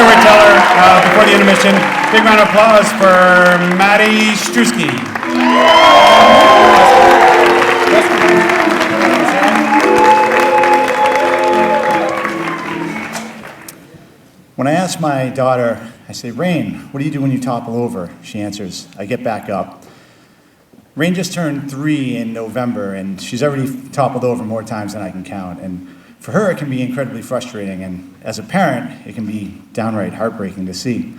storyteller before the intermission. Big round of applause for Maddie Struski. When I ask my daughter, I say, Rain, what do you do when you topple over? She answers, I get back up. Rain just turned 3 in November, and she's already toppled over more times than I can count. And for her, it can be incredibly frustrating, and as a parent, it can be downright heartbreaking to see.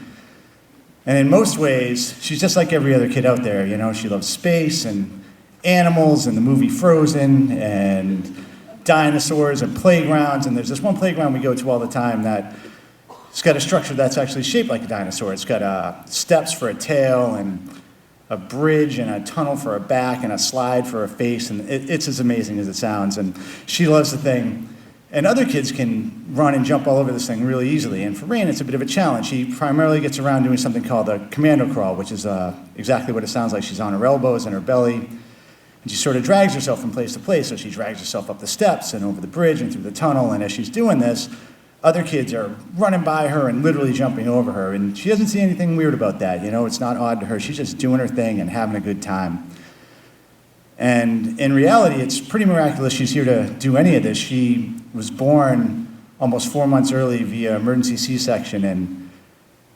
And in most ways, she's just like every other kid out there. You know, she loves space and animals and the movie Frozen and dinosaurs and playgrounds. And there's this one playground we go to all the time that it's got a structure that's actually shaped like a dinosaur. It's got steps for a tail and a bridge and a tunnel for a back and a slide for a face, and it's as amazing as it sounds. And she loves the thing. And other kids can run and jump all over this thing really easily. And for Rain, it's a bit of a challenge. She primarily gets around doing something called a commando crawl, which is exactly what it sounds like. She's on her elbows and her belly, and she sort of drags herself from place to place. So she drags herself up the steps and over the bridge and through the tunnel. And as she's doing this, other kids are running by her and literally jumping over her, and she doesn't see anything weird about that. You know, it's not odd to her. She's just doing her thing and having a good time. And in reality, it's pretty miraculous she's here to do any of this. She was born almost 4 months early via emergency C-section, and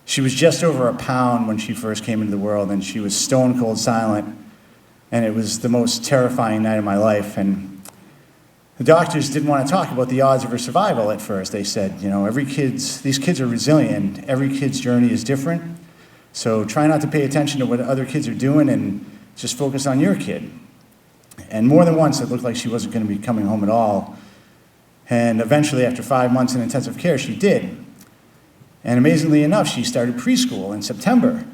she was just over a pound when she first came into the world, and she was stone cold silent, and it was the most terrifying night of my life. And the doctors didn't want to talk about the odds of her survival at first. They said, you know, these kids are resilient. Every kid's journey is different. So try not to pay attention to what other kids are doing and just focus on your kid. And more than once, it looked like she wasn't going to be coming home at all. And eventually, after 5 months in intensive care, she did. And amazingly enough, she started preschool in September.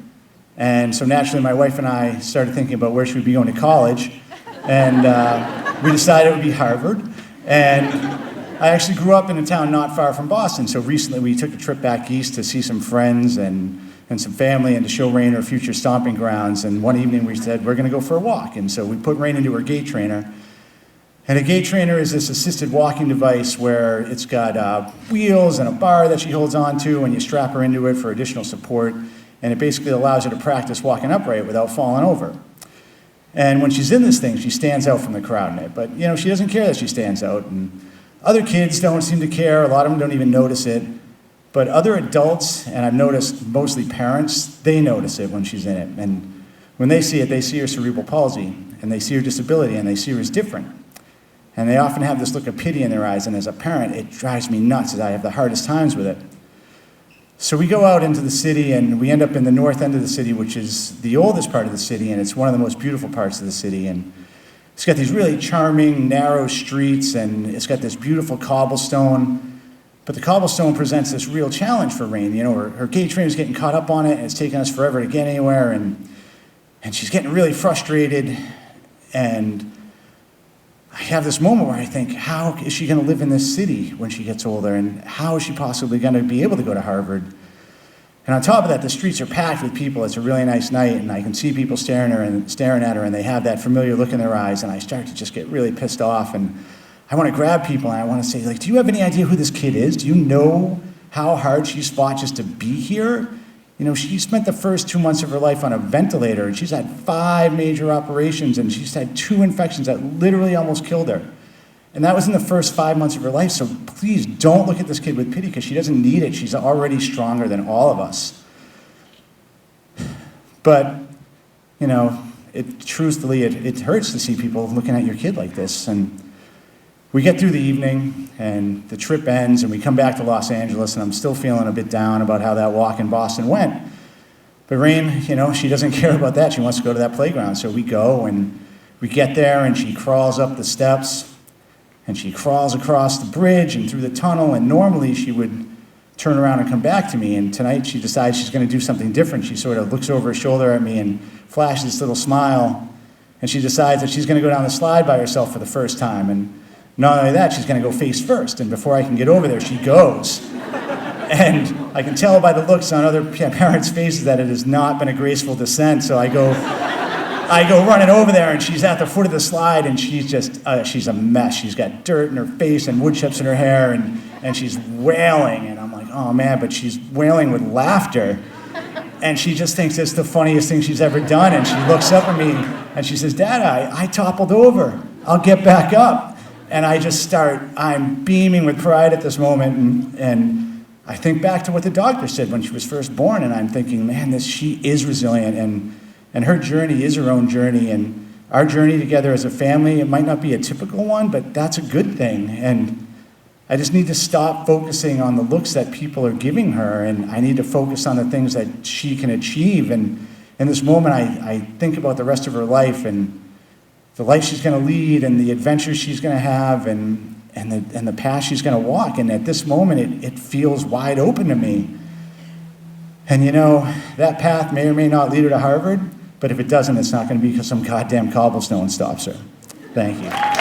And so naturally, my wife and I started thinking about where she would be going to college. And we decided it would be Harvard. And I actually grew up in a town not far from Boston, so recently we took a trip back east to see some friends and some family and to show Rain her future stomping grounds. And one evening we said, we're gonna go for a walk. And so we put Rain into her gait trainer. And a gait trainer is this assisted walking device where it's got wheels and a bar that she holds onto, and you strap her into it for additional support. And it basically allows her to practice walking upright without falling over. And when she's in this thing, she stands out from the crowd in it. But, you know, she doesn't care that she stands out. And other kids don't seem to care. A lot of them don't even notice it. But other adults, and I've noticed mostly parents, they notice it when she's in it. And when they see it, they see her cerebral palsy, and they see her disability, and they see her as different. And they often have this look of pity in their eyes. And as a parent, it drives me nuts as I have the hardest times with it. So we go out into the city, and we end up in the north end of the city, which is the oldest part of the city, and it's one of the most beautiful parts of the city. And it's got these really charming, narrow streets, and it's got this beautiful cobblestone. But the cobblestone presents this real challenge for Rain. You know, her gait trainer's getting caught up on it, and it's taking us forever to get anywhere, and she's getting really frustrated. And I have this moment where I think, how is she going to live in this city when she gets older? And how is she possibly going to be able to go to Harvard? And on top of that, the streets are packed with people. It's a really nice night, and I can see people staring at her, and they have that familiar look in their eyes, and I start to just get really pissed off. And I want to grab people, and I want to say, like, do you have any idea who this kid is? Do you know how hard she's fought just to be here? You know, she spent the first 2 months of her life on a ventilator, and she's had 5 major operations, and she's had 2 infections that literally almost killed her. And that was in the first 5 months of her life, so please don't look at this kid with pity, because she doesn't need it. She's already stronger than all of us. But, you know, truthfully, it hurts to see people looking at your kid like this. And we get through the evening, and the trip ends, and we come back to Los Angeles, and I'm still feeling a bit down about how that walk in Boston went. But Rain, you know, she doesn't care about that. She wants to go to that playground. So we go, and we get there, and she crawls up the steps, and she crawls across the bridge and through the tunnel, and normally she would turn around and come back to me, and tonight she decides she's going to do something different. She sort of looks over her shoulder at me and flashes this little smile, and she decides that she's going to go down the slide by herself for the first time. And not only that, she's going to go face first, and before I can get over there, she goes. And I can tell by the looks on other parents' faces that it has not been a graceful descent, so I go running over there, and she's at the foot of the slide, and she's a mess. She's got dirt in her face and wood chips in her hair, and she's wailing, and I'm like, oh man, but she's wailing with laughter. And she just thinks it's the funniest thing she's ever done. And she looks up at me and she says, Dad, I toppled over. I'll get back up. And I'm beaming with pride at this moment. And I think back to what the doctor said when she was first born. And I'm thinking, man, she is resilient. And her journey is her own journey. And our journey together as a family, it might not be a typical one, but that's a good thing. And I just need to stop focusing on the looks that people are giving her, and I need to focus on the things that she can achieve. And in this moment, I think about the rest of her life and the life she's going to lead and the adventures she's going to have and the path she's going to walk. And at this moment, it feels wide open to me. And you know, that path may or may not lead her to Harvard, but if it doesn't, it's not going to be because some goddamn cobblestone stops her. Thank you.